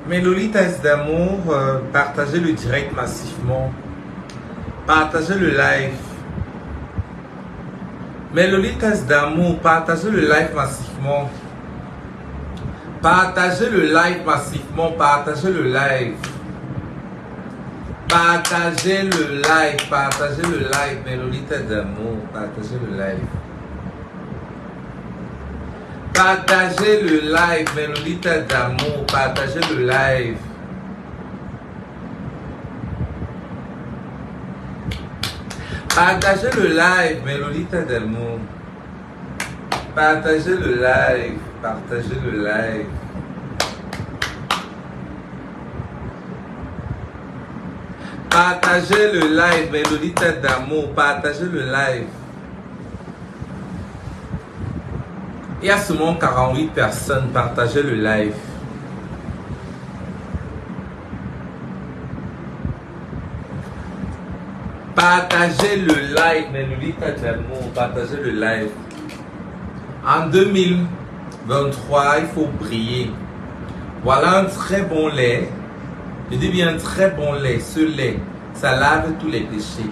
Mes Lolitas d'amour, partagez le direct massivement. Partagez le live. Mes Lolitas d'amour, partagez le live massivement. Partagez le live massivement. Partagez le live. Partagez le live. Partagez le live. Mes Lolitas d'amour, partagez le live. Partagez le live, mes Lolitas d'amour, partagez le live. Partagez le live, mes Lolitas d'amour. Partagez le live, partagez le live. Partagez le live, mes Lolitas d'amour, partagez le live. Il y a seulement 48 personnes. Partagez le live. Partagez le live, mes Lolitas d'amour. Partagez le live. En 2023, il faut briller. Voilà un très bon lait. Je dis bien un très bon lait. Ce lait, ça lave tous les péchés.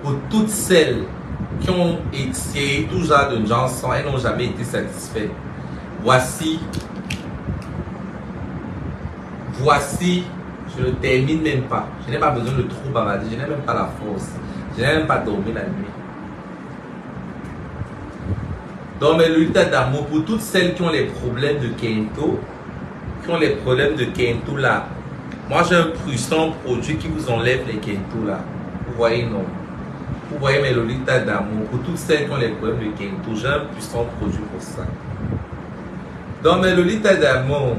Pour toutes celles qui ont essayé tout genre de chansons et n'ont jamais été satisfaits. Voici, je ne termine même pas. Je n'ai pas besoin de trop bavarder, je n'ai même pas la force. Je n'ai même pas dormi la nuit. Donc mes Lolitas d'amour, pour toutes celles qui ont les problèmes de Kento, là, moi j'ai un puissant produit qui vous enlève les Kento là. Vous voyez, non? Vous voyez mes Lolitas d'amour, pour toutes celles qui ont les problèmes de Kento, j'ai un puissant produit pour ça. Donc mes Lolitas d'amour,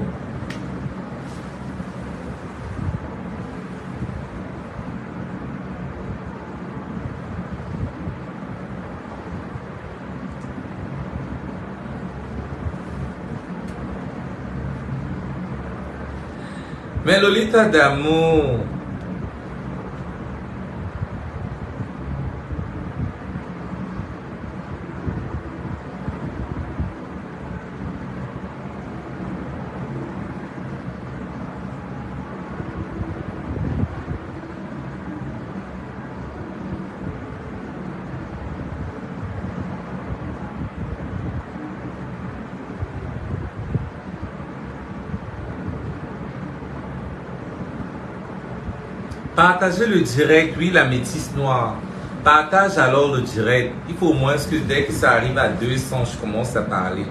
mes Lolitas d'amour, partagez le direct, oui, la métisse noire. Partage alors le direct. Il faut au moins que dès que ça arrive à 200, je commence à parler.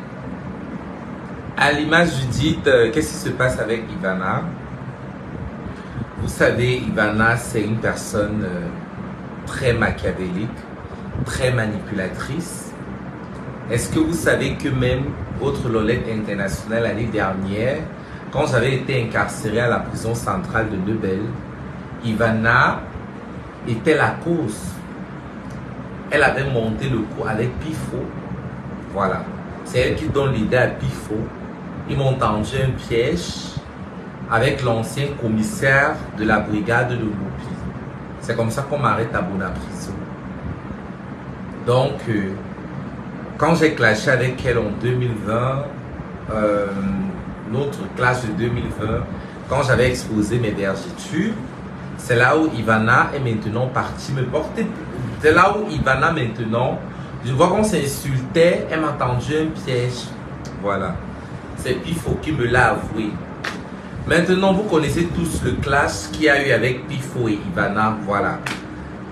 À l'image Judith, qu'est-ce qui se passe avec Ivana? Vous savez, Ivana, c'est une personne très machiavélique, très manipulatrice. Est-ce que vous savez que même votre Lolette internationale l'année dernière, quand j'avais été incarcéré à la prison centrale de Nebel, Ivana était la cause. Elle avait monté le coup avec Pifo. Voilà. C'est elle qui donne l'idée à Pifo. Ils m'ont tendu un piège avec l'ancien commissaire de la brigade de Loupi. C'est comme ça qu'on m'arrête à Bonaprison. Donc, quand j'ai clashé avec elle en 2020, notre clash de 2020, quand j'avais exposé mes vergitures, c'est là où Ivana est maintenant partie me porter. C'est là où Ivana maintenant, je vois qu'on s'insultait, elle m'a tendu un piège. Voilà. C'est Pifo qui me l'a avoué. Maintenant, vous connaissez tous le clash qu'il y a eu avec Pifo et Ivana. Voilà.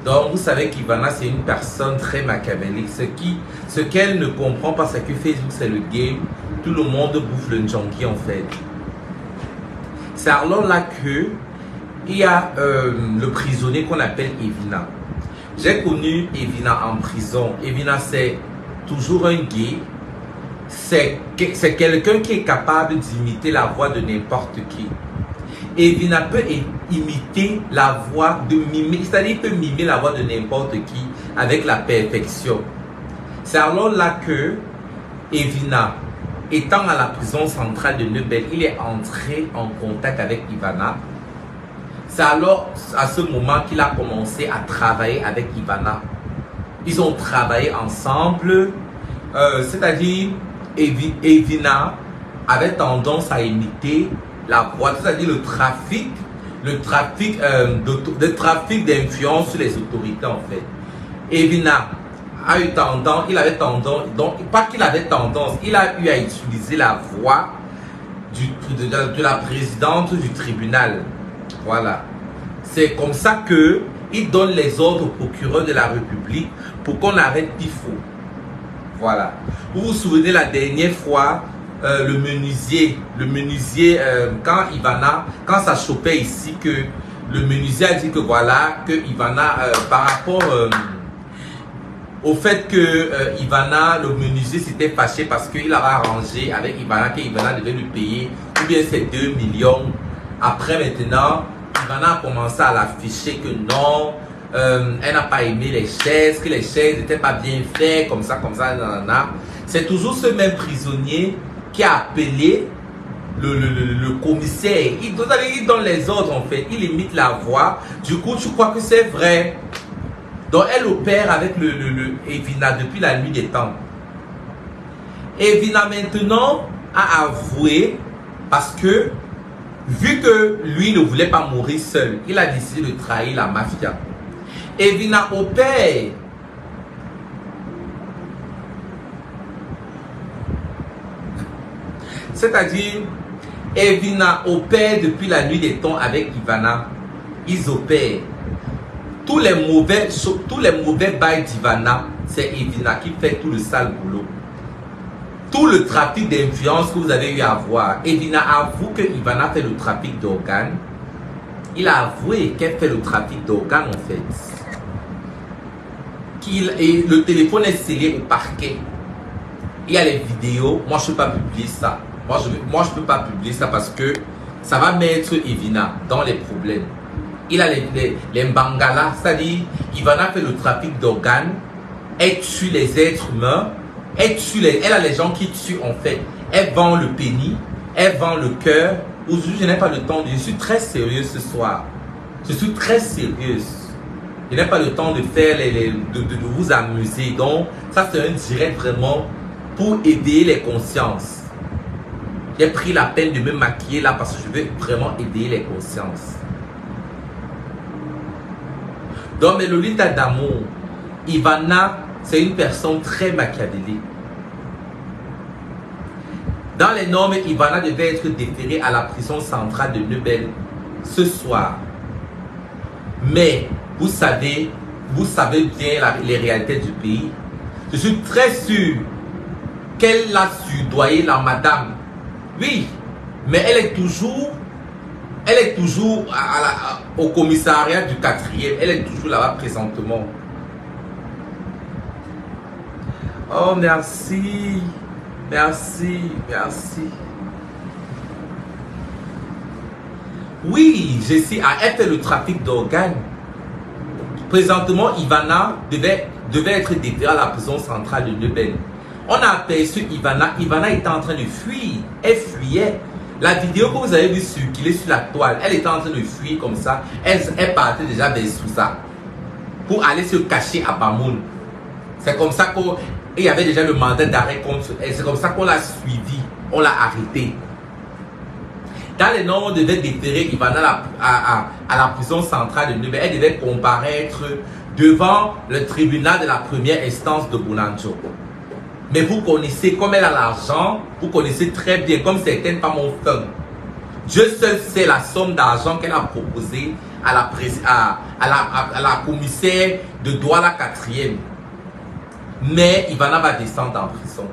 Donc, vous savez qu'Ivana, c'est une personne très machiavélique. Ce qu'elle ne comprend pas, c'est que Facebook, c'est le game. Tout le monde bouffe le junkie, en fait. C'est alors là que il y a le prisonnier qu'on appelle Evina. J'ai connu Evina en prison. Evina, c'est toujours un gay. C'est quelqu'un qui est capable d'imiter la voix de n'importe qui. Evina peut imiter la voix de mimer, c'est-à-dire peut mimer la voix de n'importe qui avec la perfection. C'est alors là que Evina, étant à la prison centrale de Nebel, il est entré en contact avec Ivana. C'est alors à ce moment qu'il a commencé à travailler avec Ivana. Ils ont travaillé ensemble, c'est-à-dire Evina avait tendance à imiter la voix, c'est-à-dire le trafic d'influence sur les autorités en fait. Evina a eu tendance, il avait tendance, donc pas qu'il avait tendance, il a eu à utiliser la voix de la présidente du tribunal. Voilà. C'est comme ça que il donne les ordres au procureur de la République pour qu'on arrête Pifo. Voilà. Vous vous souvenez la dernière fois, le menuisier, quand ça chopait ici, que le menuisier a dit que voilà, que Ivana, par rapport au fait que Ivana, le menuisier s'était fâché parce qu'il avait arrangé avec Ivana que Ivana devait lui payer ou bien ses 2 millions. Après maintenant, Ivana a commencé à l'afficher que non, elle n'a pas aimé les chaises, que les chaises n'étaient pas bien faites, comme ça, nanana. C'est toujours ce même prisonnier qui a appelé le commissaire. Il donne les ordres en fait, il imite la voix. Du coup, tu crois que c'est vrai. Donc, elle opère avec le Evina depuis la nuit des temps. Evina maintenant a avoué parce que, vu que lui ne voulait pas mourir seul, il a décidé de trahir la mafia. Evina opère. C'est-à-dire, Evina opère depuis la nuit des temps avec Ivana. Ils opèrent. Tous les mauvais bails d'Ivana, c'est Evina qui fait tout le sale boulot. Tout le trafic d'influence que vous avez eu à voir, Evina avoue que Ivana fait le trafic d'organes. Il a avoué qu'elle fait le trafic d'organes en fait. Et le téléphone est scellé au parquet. Il y a les vidéos. Moi, je ne peux pas publier ça. Moi, je ne peux pas publier ça parce que ça va mettre Evina dans les problèmes. Il a les Mbangala, c'est-à-dire Ivana fait le trafic d'organes, elle tue les êtres humains, elle a les gens qui tuent en fait. Elle vend le pénis, elle vend le cœur. Aujourd'hui, je n'ai pas le temps, je suis très sérieuse ce soir. Je suis très sérieuse. Je n'ai pas le temps de faire de vous amuser. Donc, ça c'est un direct vraiment pour aider les consciences. J'ai pris la peine de me maquiller là parce que je veux vraiment aider les consciences. Dans mes Lolitas d'amour, Ivana, c'est une personne très machiavélique. Dans les normes, Ivana devait être déférée à la prison centrale de Neubel ce soir. Mais, vous savez bien les réalités du pays. Je suis très sûr qu'elle a surdoyé la madame. Oui, mais elle est toujours au commissariat du 4e. Elle est toujours là-bas présentement. Oh, merci. Merci, merci. Oui, elle fait le trafic d'organes. Présentement, Ivana devait être déférée à la prison centrale de Neubel. On a aperçu Ivana. Ivana était en train de fuir. Elle fuyait. La vidéo que vous avez vu circuler sur la toile, elle était en train de fuir comme ça. Elle partait déjà vers Sousa pour aller se cacher à Bamoun. C'est comme ça qu'il y avait déjà le mandat d'arrêt contre elle. C'est comme ça qu'on l'a suivi. On l'a arrêté. Dans les normes, on devait déférer Ivana à la prison centrale de Neubel. Elle devait comparaître devant le tribunal de la première instance de Bounanjo. Mais vous connaissez, comme elle a l'argent, vous connaissez très bien, comme certaines femmes ont fait. Dieu seul sait la somme d'argent qu'elle a proposée à la commissaire de Douala 4e. Mais Ivana va descendre en prison.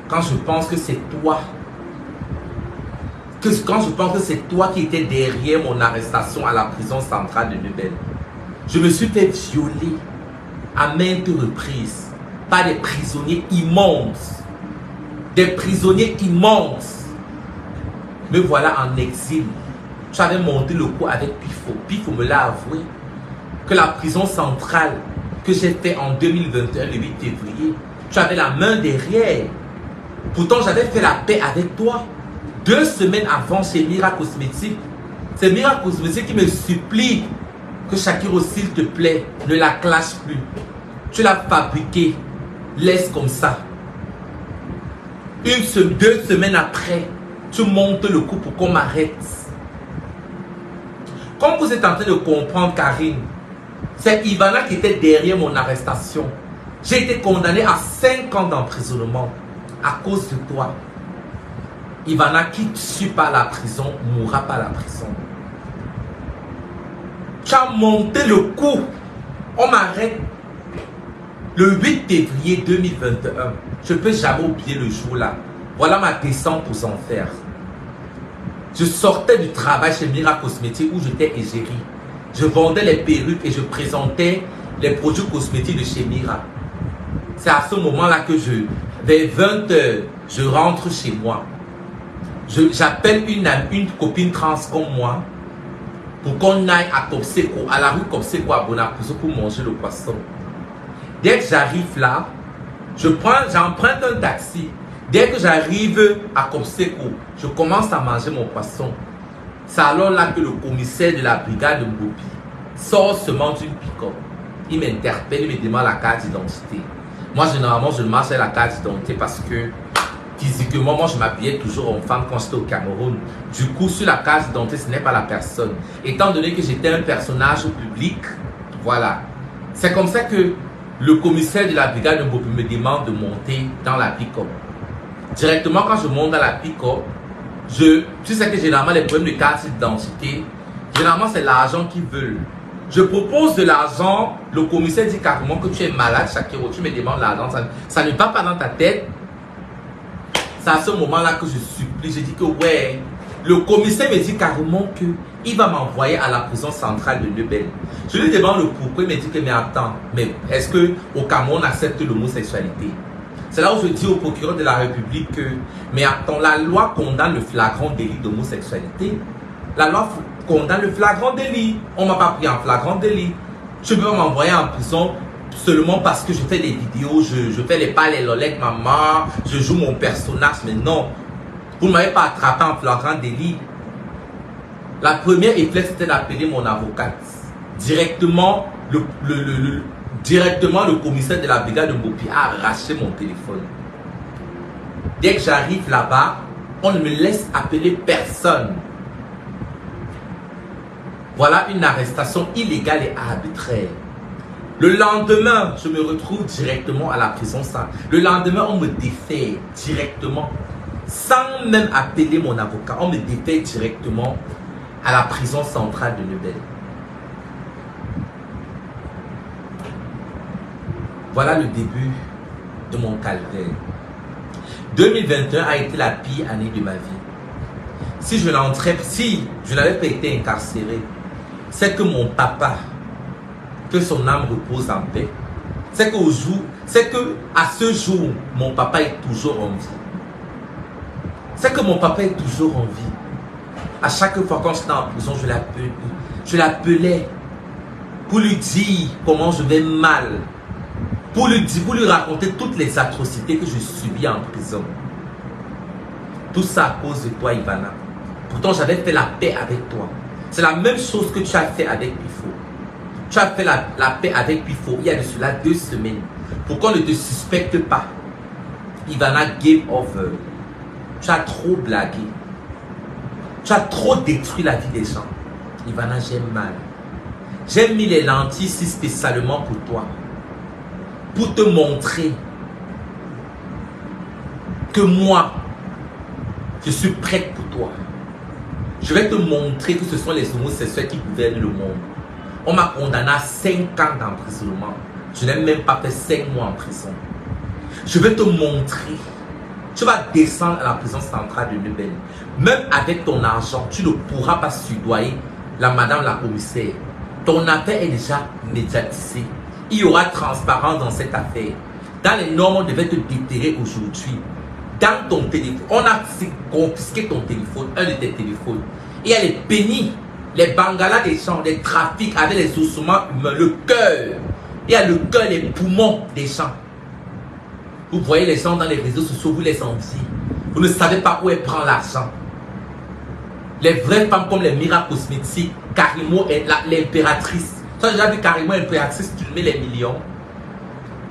Quand je pense que c'est toi, quand je pense que c'est toi qui étais derrière mon arrestation à la prison centrale de Neubel, je me suis fait violer à maintes reprises par des prisonniers immenses. Des prisonniers immenses. Me voilà en exil. Tu avais monté le coup avec Pifo. Pifo me l'a avoué. Que la prison centrale que j'ai fait en 2021, le 8 février, tu avais la main derrière. Pourtant, j'avais fait la paix avec toi. 2 semaines avant chez Mira Cosmétique. C'est Mira Cosmétique qui me supplie que Shakiro, s'il te plaît, ne la clash plus. Tu l'as fabriquée. Laisse comme ça. 2 semaines après, tu montes le coup pour qu'on m'arrête. Comme vous êtes en train de comprendre, Karine, c'est Ivana qui était derrière mon arrestation. J'ai été condamné à 5 ans d'emprisonnement à cause de toi. Ivana qui tue pas la prison, mourra pas la prison. Tu as monté le coup. On m'arrête le 8 février 2021. Je ne peux jamais oublier le jour-là. Voilà ma descente aux enfers. Je sortais du travail chez Mira Cosmétiques où j'étais égérie. Je vendais les perruques et je présentais les produits cosmétiques de chez Mira. C'est à ce moment-là que vers 20 h, je rentre chez moi. J'appelle une copine trans comme moi pour qu'on aille à Kopseko, à la rue Kopseko à Bonacouso pour manger le poisson. Dès que j'arrive là, j'emprunte un taxi. Dès que j'arrive à Kopseko, je commence à manger mon poisson. C'est alors là que le commissaire de la brigade de Mbopi sort seulement d'une pick-up. Il m'interpelle, il me demande la carte d'identité. Moi, généralement, je marche avec la carte d'identité parce que physiquement, moi, je m'habillais toujours en femme quand j'étais au Cameroun. Du coup, sur la carte d'identité, ce n'est pas la personne. Étant donné que j'étais un personnage public, voilà. C'est comme ça que le commissaire de la brigade de Mbopi me demande de monter dans la pick-up. Directement, quand je monte dans la pick-up, tu sais que généralement, les problèmes de carte d'identité, généralement, c'est l'argent qu'ils veulent. Je propose de l'argent, le commissaire dit carrément que tu es malade, Shakiro, tu me demandes l'argent, ça ne va pas dans ta tête. C'est à ce moment-là que je supplie, je dis que ouais, le commissaire me dit carrément qu'il va m'envoyer à la prison centrale de Lebel. Je lui demande le pourquoi, il me dit que mais attends, mais est-ce qu'au Cameroun on accepte l'homosexualité? C'est là où je dis au procureur de la République que, mais attends, la loi condamne le flagrant délit d'homosexualité. La loi condamne le flagrant délit. On ne m'a pas pris en flagrant délit. Je peux m'envoyer en prison seulement parce que je fais des vidéos, je fais les pas, les lolettes, maman, je joue mon personnage. Mais non, vous ne m'avez pas attrapé en flagrant délit. La première réflexe, c'était d'appeler mon avocate. Directement, le commissaire de la brigade de Mbopi a arraché mon téléphone. Dès que j'arrive là-bas, on ne me laisse appeler personne. Voilà une arrestation illégale et arbitraire. Le lendemain, je me retrouve directement à la prison. Le lendemain, on me défait directement. Sans même appeler mon avocat, on me défait directement à la prison centrale de Lebel. Voilà le début de mon calvaire. 2021 a été la pire année de ma vie. Si je n'avais pas été incarcéré, c'est que mon papa, que son âme repose en paix, c'est qu'à ce jour, mon papa est toujours en vie. C'est que mon papa est toujours en vie. À chaque fois quand j'étais en prison, je l'appelais pour lui dire comment je vais mal. Pour lui raconter toutes les atrocités que je subis en prison. Tout ça à cause de toi, Ivana. Pourtant, j'avais fait la paix avec toi. C'est la même chose que tu as fait avec Pifo. Tu as fait la paix avec Pifo il y a de cela 2 semaines. Pour qu'on ne te suspecte pas. Ivana, game over. Tu as trop blagué. Tu as trop détruit la vie des gens. Ivana, j'aime mal. J'ai mis les lentilles ici spécialement pour toi. Pour te montrer que moi, je suis prête pour toi. Je vais te montrer que ce sont les homosexuels qui gouvernent le monde. On m'a condamné à 5 ans d'emprisonnement. Je n'ai même pas fait 5 mois en prison. Je vais te montrer. Tu vas descendre à la prison centrale de Lebel. Même avec ton argent, tu ne pourras pas soudoyer la madame la commissaire. Ton affaire est déjà médiatisée. Il y aura transparence dans cette affaire. Dans les normes, on devait te déterrer aujourd'hui. Dans ton téléphone, on a confisqué ton téléphone, un de tes téléphones. Il y a les pénis, les bangalas des gens, les trafics avec les ossements humains, le cœur. Il y a le cœur, les poumons des gens. Vous voyez les gens dans les réseaux sociaux, vous les enviez. Vous ne savez pas où elle prend l'argent. Les vraies femmes comme les Mira Cosmétiques, Karimo est l'impératrice. Tu as déjà vu Karimo impératrice, tu mets les millions.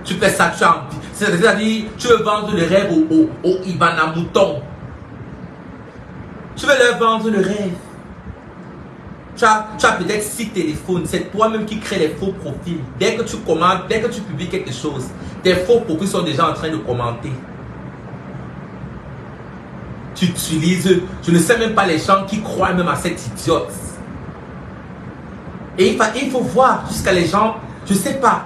Tu fais ça, tu as envie. C'est-à-dire, tu veux vendre le rêve au Ivana Mouton. Tu veux leur vendre le rêve. Tu as peut-être 6 téléphones. C'est toi-même qui crée les faux profils. Dès que tu commandes, dès que tu publies quelque chose, tes faux profils sont déjà en train de commenter. Tu utilises, je ne sais même pas les gens qui croient même à cette idiote. Et il faut voir jusqu'à les gens, je ne sais pas.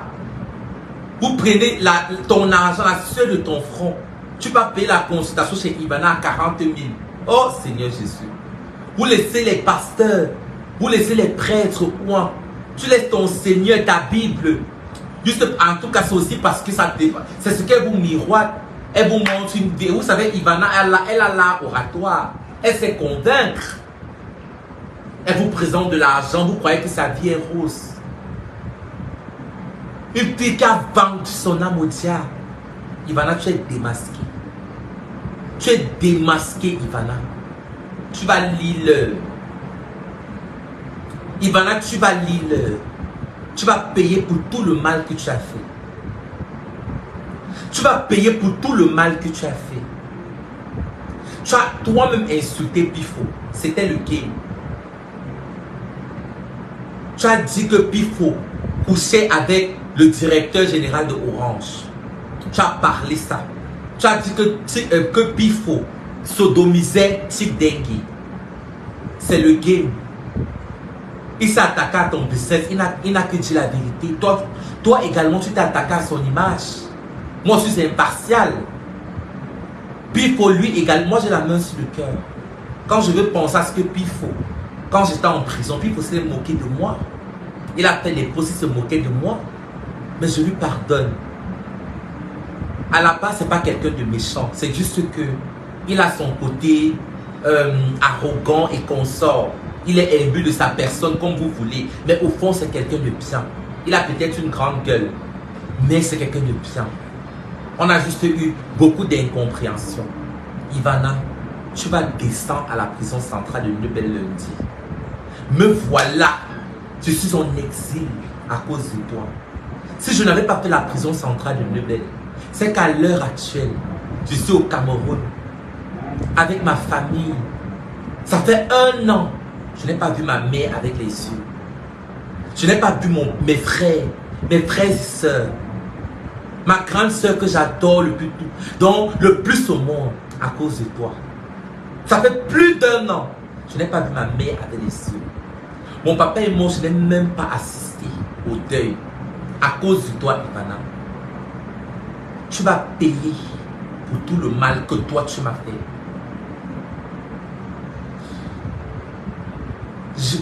Vous prenez ton argent, la sueur de ton front. Tu vas payer la consultation chez Ivana à 40 000. Oh Seigneur Jésus. Vous laissez les pasteurs, vous laissez les prêtres au coin. Tu laisses ton Seigneur, ta Bible. Juste, en tout cas, c'est aussi parce que c'est ce qu'elle vous miroite. Elle vous montre une vidéo. Vous savez, Ivana, elle a l'art oratoire. Elle sait convaincre. Elle vous présente de l'argent. Vous croyez que sa vie est rose. Une fille qui a vendu son âme au diable. Ivana, tu es démasqué. Tu es démasqué, Ivana. Tu vas lire. Ivana, tu vas lire. Tu vas payer pour tout le mal que tu as fait. Tu vas payer pour tout le mal que tu as fait. Tu as toi-même insulté Pifo. C'était le game. Tu as dit que Pifo couchait avec le directeur général de Orange. Tu as parlé ça. Tu as dit que Pifo sodomisait Tic Dengue. C'est le game. Il s'est attaqué à ton business. Il n'a que dit la vérité. Toi également, tu t'es attaqué à son image. Moi, je suis impartial. Pifo, lui également, moi j'ai la main sur le cœur. Quand je veux penser à ce que Pifo, quand j'étais en prison, Pifo s'est moqué de moi. Il a fait les procès, se moquer de moi. Mais je lui pardonne. À la base, ce n'est pas quelqu'un de méchant. C'est juste que il a son côté arrogant et consort. Il est imbu de sa personne comme vous voulez. Mais au fond, c'est quelqu'un de bien. Il a peut-être une grande gueule. Mais c'est quelqu'un de bien. On a juste eu beaucoup d'incompréhension. Ivana, tu vas descendre à la prison centrale de Nebel lundi. Me voilà. Je suis en exil à cause de toi. Si je n'avais pas fait la prison centrale de Nebel, c'est qu'à l'heure actuelle, je suis au Cameroun avec ma famille. Ça fait 1 an. Je n'ai pas vu ma mère avec les yeux. Je n'ai pas vu mes frères et sœurs. Ma grande sœur que j'adore le plus au monde à cause de toi. Ça fait plus d'1 an. Je n'ai pas vu ma mère avec les yeux. Mon papa est mort, je n'ai même pas assisté au deuil à cause de toi, Ivana. Tu vas payer pour tout le mal que toi tu m'as fait.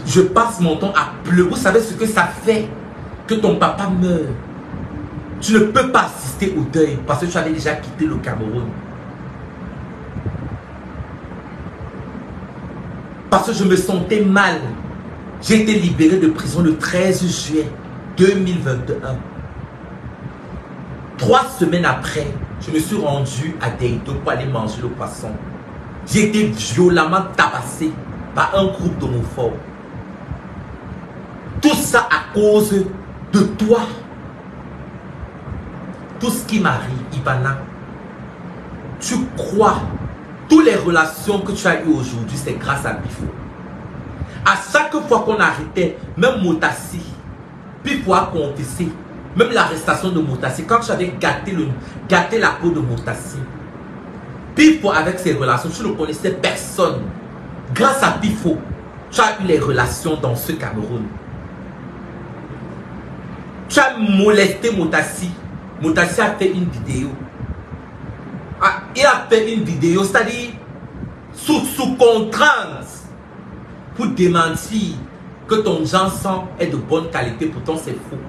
Je passe mon temps à pleurer. Vous savez ce que ça fait que ton papa meurt? Tu ne peux pas assister au deuil parce que tu avais déjà quitté le Cameroun. Parce que je me sentais mal. J'ai été libéré de prison le 13 juillet 2021. 3 semaines après, je me suis rendu à Deido pour aller manger le poisson. J'ai été violemment tabassé par un groupe d'homophobes. Tout ça à cause de toi. Tout ce qui m'arrive, Ivana, tu crois, toutes les relations que tu as eues aujourd'hui, c'est grâce à Pifo. À chaque fois qu'on arrêtait, même Motassi, Pifo a confessé, même l'arrestation de Motassi, quand tu avais gâté la peau de Motassi, Pifo avec ses relations, tu ne connaissais personne. Grâce à Pifo, tu as eu les relations dans ce Cameroun. Tu as molesté Motassi. Motassi a fait une vidéo. Il a fait une vidéo, c'est-à-dire sous contrainte pour démentir que ton encens est de bonne qualité, pourtant c'est faux.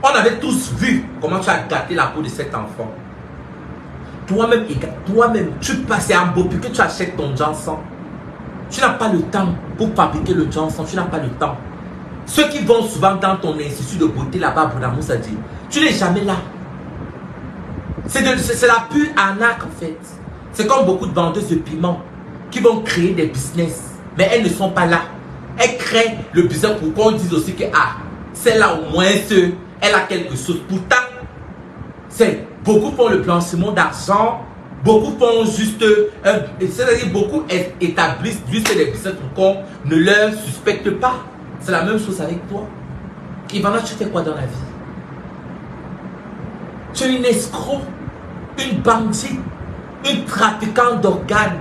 On avait tous vu comment tu as gâté la peau de cet enfant. Toi-même, tu passes un beau que tu achètes ton encens. Tu n'as pas le temps pour fabriquer le encens, tu n'as pas le temps. Ceux qui vont souvent dans ton institut de beauté là-bas, Boudamou, ça dit, tu n'es jamais là. C'est la pure arnaque en fait. C'est comme beaucoup de vendeuses de piments qui vont créer des business, mais elles ne sont pas là. Elles créent le business pour qu'on dise aussi que c'est là au moins elle a quelque chose. Pourtant, C'est beaucoup font le blanchiment d'argent, beaucoup font juste, c'est-à-dire beaucoup établissent juste des business pour qu'on ne leur suspecte pas. C'est la même chose avec toi. Ivana, tu fais quoi dans la vie? Tu es une escroc, une bandite, une trafiquante d'organes,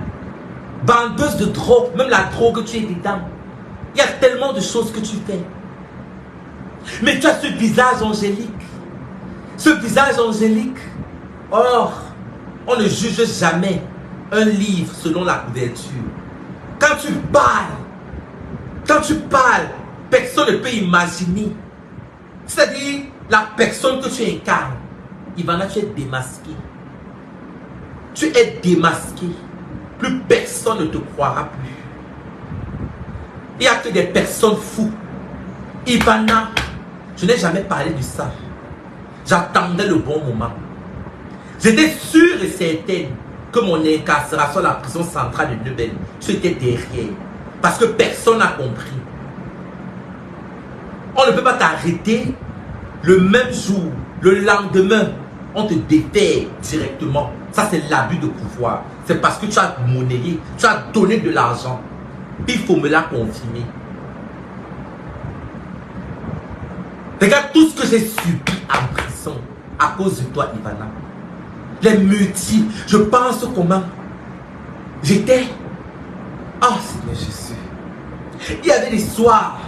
vendeuse de drogue, même la drogue tu es dedans. Il y a tellement de choses que tu fais. Mais tu as ce visage angélique. Ce visage angélique. Or, on ne juge jamais un livre selon la couverture. Quand tu parles, personne ne peut imaginer. C'est-à-dire, la personne que tu incarnes, Ivana, tu es démasqué. Tu es démasqué. Plus personne ne te croira plus. Il n'y a que des personnes fous. Ivana, je n'ai jamais parlé de ça. J'attendais le bon moment. J'étais sûre et certaine que mon incarcération à la prison centrale de Nebel, tu étais derrière. Parce que personne n'a compris. On ne peut pas t'arrêter le même jour, le lendemain, on te déterre directement. Ça, c'est l'abus de pouvoir. C'est parce que tu as monnayé, tu as donné de l'argent. Il faut me la confirmer. Regarde tout ce que j'ai subi en prison à cause de toi, Ivana. Les multiples. Je pense comment j'étais. Oh, Seigneur Jésus. Il y avait des soirs,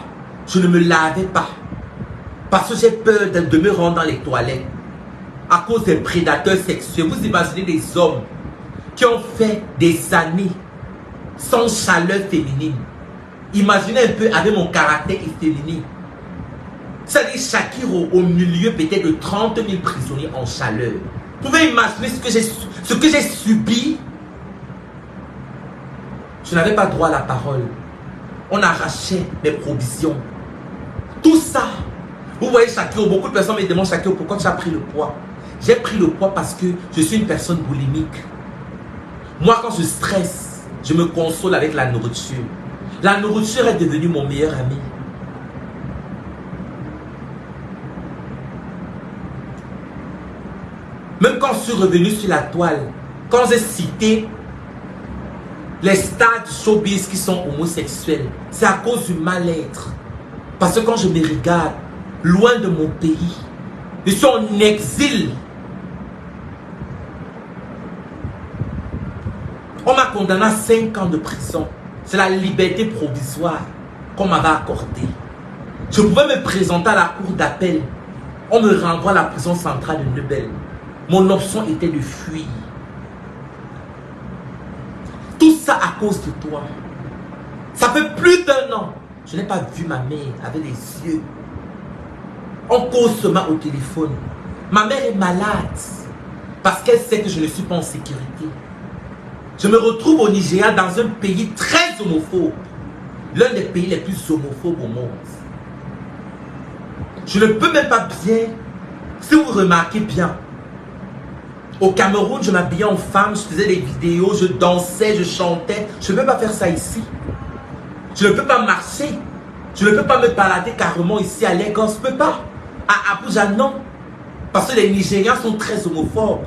je ne me lavais pas. Parce que j'ai peur de me rendre dans les toilettes. À cause des prédateurs sexuels. Vous imaginez des hommes qui ont fait des années sans chaleur féminine. Imaginez un peu avec mon caractère féminin. C'est-à-dire Shakiro au milieu peut-être de 30 000 prisonniers en chaleur. Vous pouvez imaginer ce que j'ai subi. Je n'avais pas droit à la parole. On arrachait mes provisions. Tout ça. Vous voyez Shakiro, beaucoup de personnes me demandent Shakiro, pourquoi tu as pris le poids? J'ai pris le poids parce que je suis une personne boulimique. Moi, quand je stresse, je me console avec la nourriture. La nourriture est devenue mon meilleur ami. Même quand je suis revenu sur la toile, quand j'ai cité les stars du showbiz qui sont homosexuels, c'est à cause du mal-être. Parce que quand je me regarde, loin de mon pays, je suis en exil. On m'a condamné à 5 ans de prison. C'est la liberté provisoire qu'on m'avait accordée. Je pouvais me présenter à la cour d'appel. On me renvoie à la prison centrale de Nebel. Mon option était de fuir. Tout ça à cause de toi. Ça fait plus d'1 an. Je n'ai pas vu ma mère avec les yeux. On cause seulement au téléphone. Ma mère est malade. Parce qu'elle sait que je ne suis pas en sécurité. Je me retrouve au Nigeria dans un pays très homophobe. L'un des pays les plus homophobes au monde. Je ne peux même pas bien. Si vous remarquez bien. Au Cameroun, je m'habillais en femme, je faisais des vidéos, je dansais, je chantais. Je ne peux pas faire ça ici. Je ne peux pas marcher. Je ne peux pas me balader carrément ici à Lagos. Je ne peux pas. À Abuja, non. Parce que les Nigériens sont très homophobes.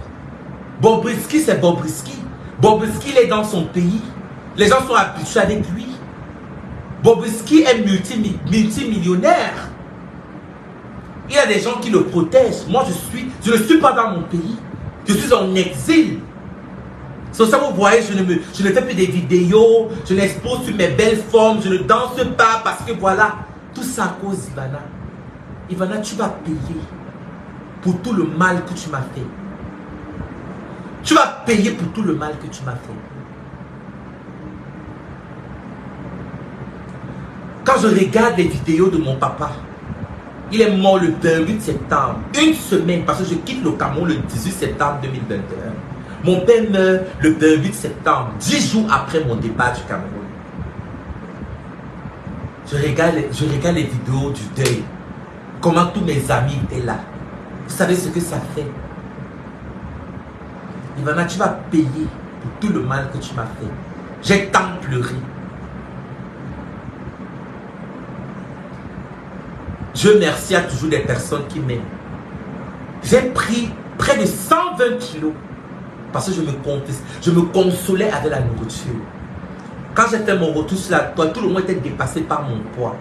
Bobrisky, c'est Bobrisky. Bobrisky, il est dans son pays. Les gens sont habitués avec lui. Bobrisky est multimillionnaire. Il y a des gens qui le protègent. Moi, je ne suis pas dans mon pays. Je suis en exil. C'est ça que vous voyez, je ne fais plus des vidéos, je n'expose sur mes belles formes, je ne danse pas parce que voilà, tout ça à cause d'Ivana. Ivana, tu vas payer pour tout le mal que tu m'as fait. Tu vas payer pour tout le mal que tu m'as fait. Quand je regarde les vidéos de mon papa, il est mort le 28 septembre, une semaine, parce que je quitte le Cameroun le 18 septembre 2021. Mon père meurt le 28 septembre, 10 jours après mon départ du Cameroun. Je regarde les vidéos du deuil. Comment tous mes amis étaient là. Vous savez ce que ça fait? Ivana, tu vas payer pour tout le mal que tu m'as fait. J'ai tant pleuré. Dieu merci, il y a toujours des personnes qui m'aiment. J'ai pris près de 120 kilos. Parce que je me consolais avec la nourriture. Quand j'ai fait mon retour sur la toile, tout le monde était dépassé par mon poids.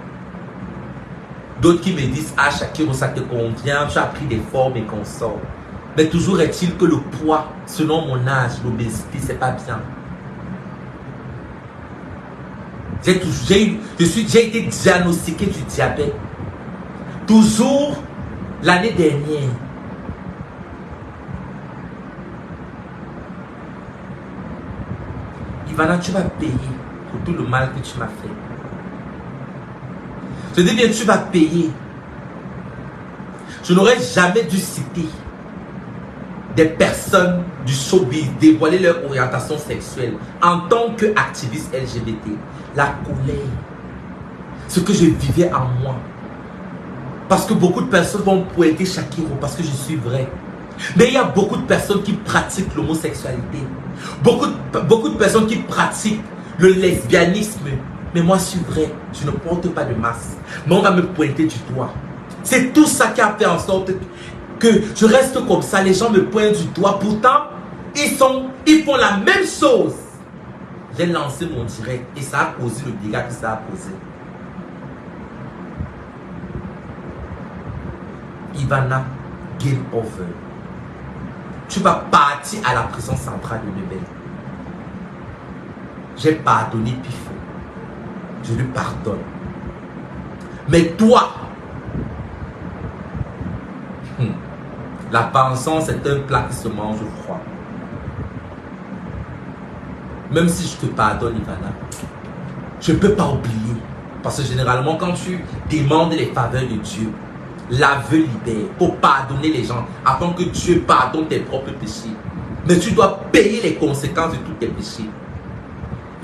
D'autres qui me disent, ah Shakiro, ça te convient, tu as pris des formes et qu'on sort. Mais toujours est-il que le poids, selon mon âge, l'obésité, c'est pas bien. J'ai été diagnostiqué du diabète. Toujours l'année dernière. Ivana, tu vas payer pour tout le mal que tu m'as fait. Je dis bien, tu vas payer. Je n'aurais jamais dû citer des personnes du showbiz dévoiler leur orientation sexuelle en tant qu'activiste LGBT. La colère, ce que je vivais en moi. Parce que beaucoup de personnes vont pointer Shakiro parce que je suis vrai. Mais il y a beaucoup de personnes qui pratiquent l'homosexualité. Beaucoup de personnes qui pratiquent le lesbianisme. Mais moi, je suis vrai. Je ne porte pas de masque. Mais on va me pointer du doigt. C'est tout ça qui a fait en sorte que je reste comme ça. Les gens me pointent du doigt. Pourtant, ils font la même chose. J'ai lancé mon direct et ça a causé le dégât que ça a causé. Ivana, game over. Tu vas partir à la prison centrale de Nebel. J'ai pardonné Pifo. Je lui pardonne. Mais toi, la vengeance est un plat qui se mange froid. Même si je te pardonne, Ivana, je ne peux pas oublier. Parce que généralement, quand tu demandes les faveurs de Dieu, l'aveu libère pour pardonner les gens afin que Dieu pardonne tes propres péchés. Mais tu dois payer les conséquences de tous tes péchés.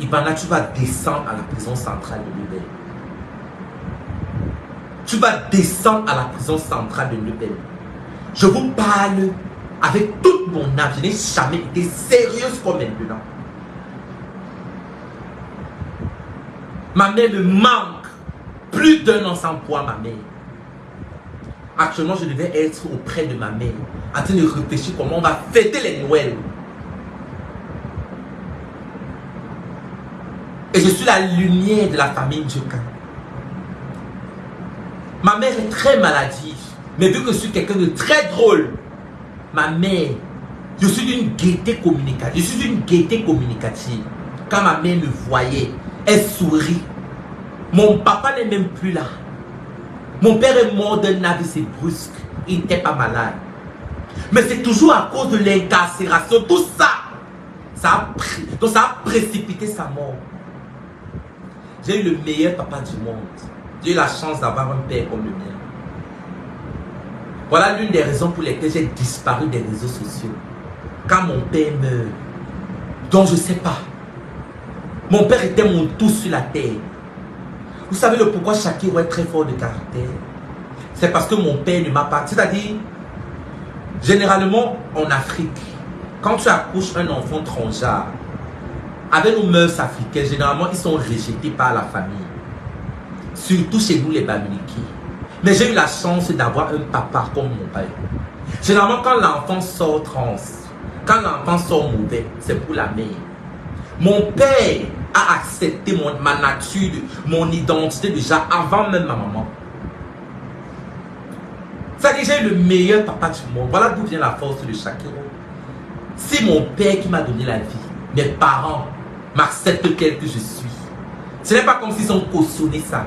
Ivana, tu vas descendre à la prison centrale de Nebel. Tu vas descendre à la prison centrale de Nebel. Je vous parle avec toute mon âme. Je n'ai jamais été sérieuse comme maintenant. Ma mère me manque. Plus d'un an sans poids, ma mère. Actuellement, je devais être auprès de ma mère, en train de réfléchir comment on va fêter les Noëls. Et je suis la lumière de la famille Djoka. Ma mère est très maladive, mais vu que je suis quelqu'un de très drôle, ma mère, je suis d'une gaieté communicative. Quand ma mère me voyait, elle sourit. Mon papa n'est même plus là. Mon père est mort d'un AVC brusque. Il n'était pas malade. Mais c'est toujours à cause de l'incarcération. Tout ça, ça a précipité sa mort. J'ai eu le meilleur papa du monde. J'ai eu la chance d'avoir un père comme le mien. Voilà l'une des raisons pour lesquelles j'ai disparu des réseaux sociaux. Quand mon père meurt, dont je ne sais pas. Mon père était mon tout sur la terre. Vous savez le pourquoi Shakiro est très fort de caractère? C'est parce que mon père ne m'a pas... C'est-à-dire, généralement, en Afrique, quand tu accouches un enfant transgenre, avec nos mœurs africaines, généralement, ils sont rejetés par la famille. Surtout chez nous, les Bamiliki. Mais j'ai eu la chance d'avoir un papa comme mon père. Généralement, quand l'enfant sort trans, quand l'enfant sort mauvais, c'est pour la mère. Mon père a accepté ma nature, mon identité déjà avant même ma maman. Ça dit, j'ai eu le meilleur papa du monde. Voilà d'où vient la force de Shakiro. Si mon père qui m'a donné la vie, mes parents m'acceptent tel que je suis, ce n'est pas comme s'ils ont cautionné ça.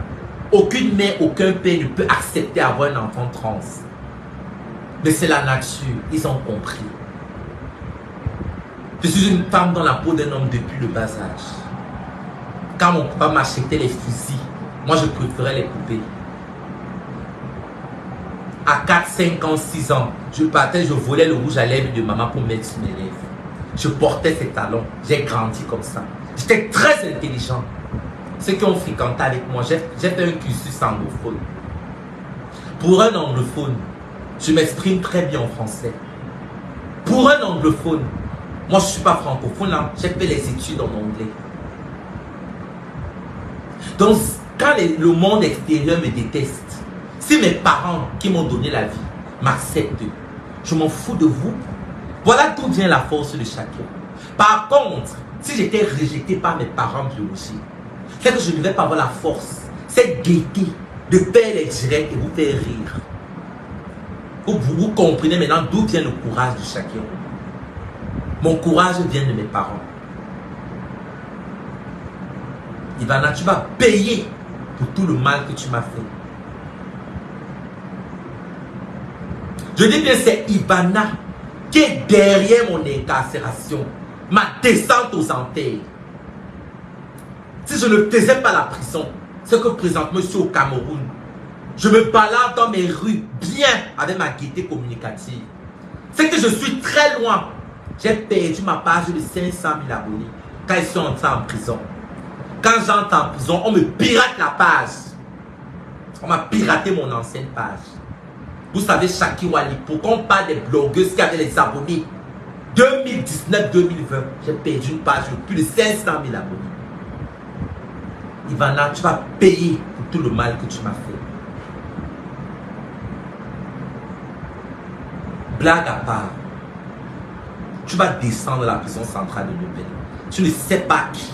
Aucune mère, aucun père ne peut accepter avoir un enfant trans. Mais c'est la nature, ils ont compris. Je suis une femme dans la peau d'un homme depuis le bas âge. Quand mon papa m'achetait les fusils, moi je préférais les couper. À 4, 5 ans, 6 ans, je partais, je volais le rouge à lèvres de maman pour mettre sur mes lèvres. Je portais ses talons, j'ai grandi comme ça. J'étais très intelligent. Ceux qui ont fréquenté avec moi, j'ai fait un cursus anglophone. Pour un anglophone, je m'exprime très bien en français. Pour un anglophone, moi je ne suis pas francophone, hein, j'ai fait les études en anglais. Donc, quand le monde extérieur me déteste, si mes parents qui m'ont donné la vie m'acceptent, Je m'en fous de vous. Voilà d'où vient la force de chacun. Par contre, si j'étais rejeté par mes parents biologiques, c'est que je ne vais pas avoir la force, cette gaieté de faire les directs et vous faire rire. Vous comprenez maintenant d'où vient le courage de chacun. Mon courage vient de mes parents. Ivana, tu vas payer pour tout le mal que tu m'as fait. Je dis bien, c'est Ivana qui est derrière mon incarcération, ma descente aux Antilles. Si je ne faisais pas la prison, c'est que présentement je suis au Cameroun. Je me balade dans mes rues bien avec ma gaieté communicative. C'est que je suis très loin. J'ai perdu ma page de 500 000 abonnés quand ils sont entrés en prison. Quand j'entre en prison, on me pirate la page. On m'a piraté mon ancienne page. Vous savez, Shaki Wali, pourquoi on parle des blogueuses qui avaient les abonnés 2019-2020, j'ai perdu une page de plus de 500 000 abonnés. Ivana, tu vas payer pour tout le mal que tu m'as fait. Blague à part, tu vas descendre à la prison centrale de Neuvel. Tu ne sais pas qui.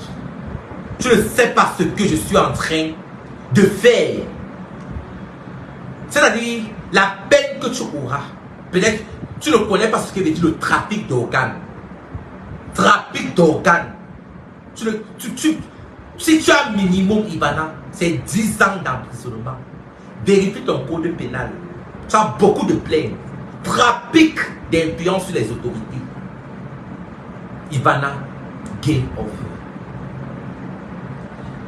Tu ne sais pas ce que je suis en train de faire. C'est-à-dire, la peine que tu auras, peut-être tu ne connais pas ce que veut dire le trafic d'organes. Trafic d'organes. Si tu as minimum, Ivana, c'est 10 ans d'emprisonnement. Vérifie ton code pénal. Tu as beaucoup de plaintes. Trafic d'influence sur les autorités. Ivana, game over.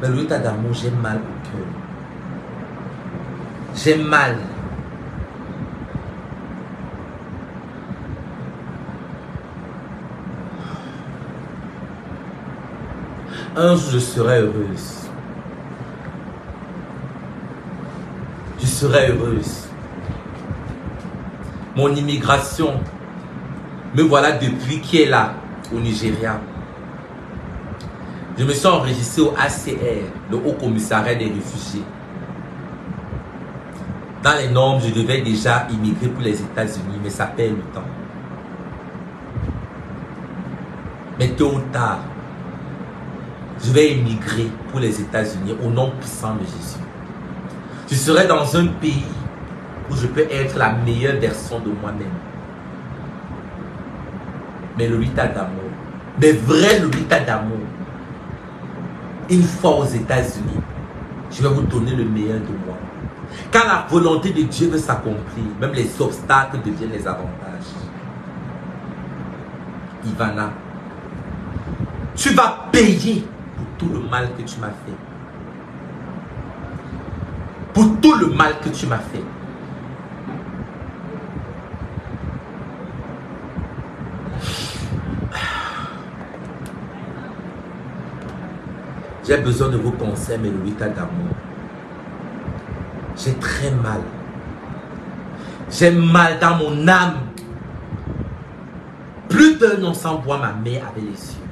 Mais le tas d'amour, j'ai mal au cœur. J'ai mal. Un jour, je serai heureuse. Je serai heureuse. Mon immigration, me voilà depuis qui est là, au Nigeria. Je me suis enregistré au HCR, le Haut Commissariat des réfugiés. Dans les normes, je devais déjà immigrer pour les États-Unis, mais ça perd le temps. Mais tôt ou tard, je vais immigrer pour les États-Unis au nom puissant de Jésus. Je serai dans un pays où je peux être la meilleure version de moi-même. Mais le Lolita d'amour, mais vrai Lolita d'amour, une fois aux États-Unis, je vais vous donner le meilleur de moi. Quand la volonté de Dieu veut s'accomplir, même les obstacles deviennent les avantages. Ivana, tu vas payer pour tout le mal que tu m'as fait. Pour tout le mal que tu m'as fait. J'ai besoin de vos conseils, mais Lolita d'amour. J'ai très mal. J'ai mal dans mon âme. Plus d'un an sans voir ma mère avec les yeux.